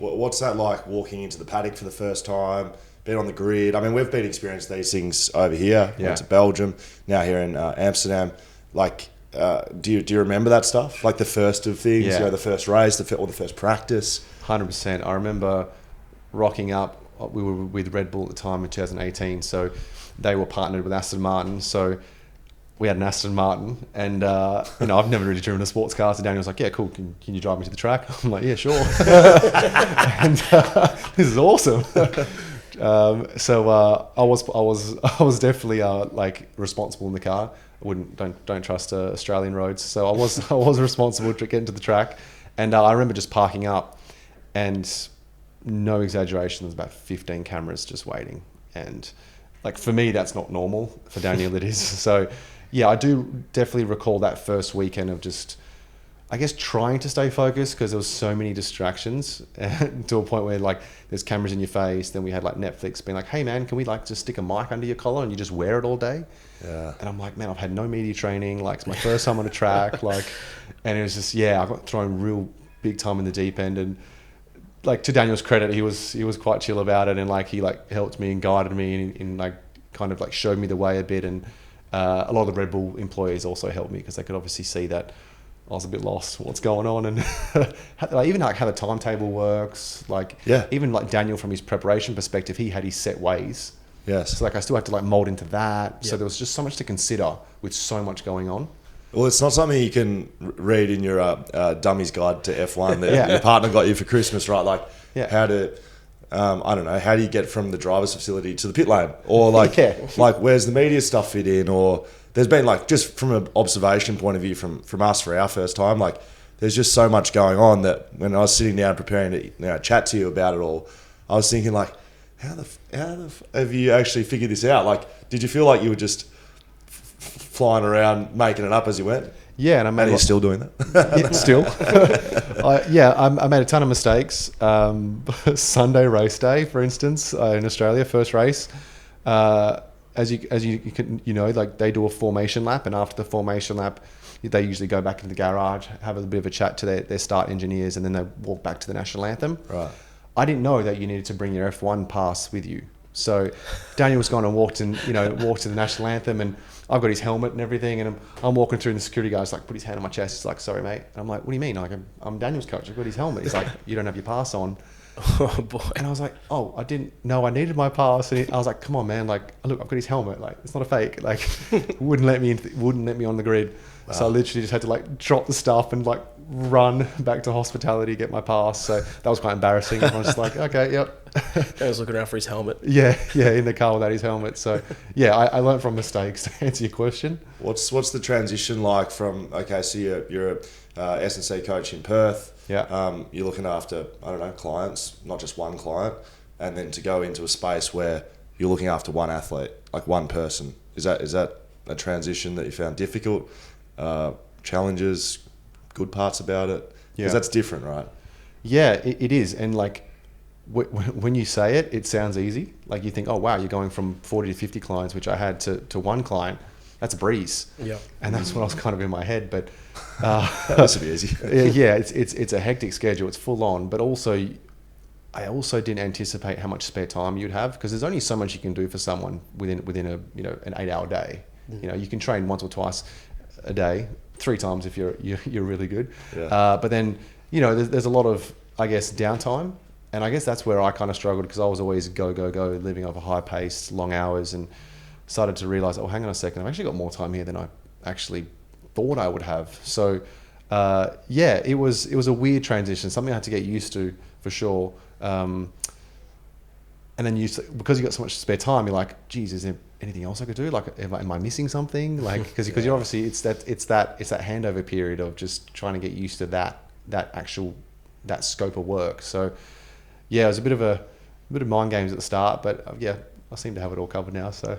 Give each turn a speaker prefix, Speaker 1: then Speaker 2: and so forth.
Speaker 1: What's that like walking into the paddock for the first time, being on the grid? I mean, we've been experiencing these things over here.
Speaker 2: Yeah.
Speaker 1: Went to Belgium, now here in Amsterdam. Like, do you remember that stuff? Like the first of things,
Speaker 2: Yeah.
Speaker 1: you know, the first race, or the first practice?
Speaker 2: 100%. I remember rocking up. We were with Red Bull at the time in 2018, so they were partnered with Aston Martin. So we had an Aston Martin, and I've never really driven a sports car. So Daniel was like, "Yeah, cool. Can you drive me to the track?" I'm like, "Yeah, sure." And this is awesome. I was definitely like responsible in the car. Don't trust Australian roads. So I was responsible to get into the track, and I remember just parking up, and no exaggeration, there's about 15 cameras just waiting, and like for me that's not normal. For Daniel it is. So yeah, I do definitely recall that first weekend of just, I guess, trying to stay focused because there was so many distractions to a point where like there's cameras in your face. Then we had like Netflix being like, "Hey man, can we like just stick a mic under your collar and you just wear it all day?"
Speaker 1: Yeah.
Speaker 2: And I'm like, man, I've had no media training. Like it's my first time on a track. Like, and it was just, yeah, I got thrown real big time in the deep end. And like to Daniel's credit, he was quite chill about it, and like he like helped me and guided me in like kind of like showed me the way a bit. And a lot of the Red Bull employees also helped me because they could obviously see that I was a bit lost what's going on, and even like how the timetable works. Like even like Daniel from his preparation perspective, he had his set ways.
Speaker 1: Yes.
Speaker 2: So like I still had to like mold into that.
Speaker 3: Yep.
Speaker 2: So there was just so much to consider with so much going on.
Speaker 1: Well, it's not something you can read in your Dummy's Guide to F1 that your partner got you for Christmas, right? Like how to, I don't know, how do you get from the driver's facility to the pit lane? Or like, like where's the media stuff fit in? Or there's been like, just from an observation point of view from us for our first time, like there's just so much going on that when I was sitting down preparing to chat to you about it all, I was thinking like, how the have you actually figured this out? Like, did you feel like you were just flying around making it up as you went?
Speaker 2: Yeah, and I made.
Speaker 1: And you're still doing that?
Speaker 2: Yeah, still. I made a ton of mistakes. Sunday race day, for instance, in Australia, first race. As you know, like they do a formation lap, and after the formation lap, they usually go back into the garage, have a bit of a chat to their start engineers, and then they walk back to the national anthem.
Speaker 1: Right.
Speaker 2: I didn't know that you needed to bring your F1 pass with you. So Daniel was gone and walked to the national anthem, and I've got his helmet and everything, and I'm walking through, and the security guy's like, put his hand on my chest. He's like, "Sorry, mate." And I'm like, "What do you mean?" Like, I'm Daniel's coach. I've got his helmet. He's like, "You don't have your pass on."
Speaker 3: Oh boy.
Speaker 2: And I was like, "Oh, I didn't know I needed my pass." And I was like, "Come on, man! Like, look, I've got his helmet. Like, it's not a fake. Like, wouldn't let me on the grid." Wow. So I literally just had to like drop the stuff and like run back to hospitality, get my pass. So that was quite embarrassing. I was just like, "Okay, yep."
Speaker 3: I was looking around for his helmet.
Speaker 2: Yeah, in the car without his helmet. So yeah, I learned from mistakes to answer your question.
Speaker 1: What's the transition like from, okay, so you're a S&C coach in Perth.
Speaker 2: Yeah.
Speaker 1: You're looking after, I don't know, clients, not just one client, and then to go into a space where you're looking after one athlete, like one person. Is that a transition that you found difficult? Challenges, good parts about it? Because that's different, right?
Speaker 2: Yeah, it is. And like when you say it, it sounds easy. Like you think, oh wow, you're going from 40 to 50 clients, which I had to one client. That's a breeze.
Speaker 3: Yeah.
Speaker 2: And that's what I was kind of in my head. But
Speaker 1: this would be easy.
Speaker 2: Yeah, it's a hectic schedule. It's full on. But also, I also didn't anticipate how much spare time you'd have, because there's only so much you can do for someone within a an 8-hour day. You can train once or twice a day, 3 times if you're really good.
Speaker 1: Yeah.
Speaker 2: But then there's a lot of, I guess, downtime, and I guess that's where I kind of struggled, because I was always go, living off a high pace, long hours, and started to realize, oh, hang on a second, I've actually got more time here than I actually thought I would have. So it was a weird transition, something I had to get used to for sure. And then because you got so much spare time, you're like, geez, is there anything else I could do? Like, am I missing something? Like, because you're obviously it's that handover period of just trying to get used to that scope of work. So yeah, it was a bit of mind games at the start, but I seem to have it all covered now. So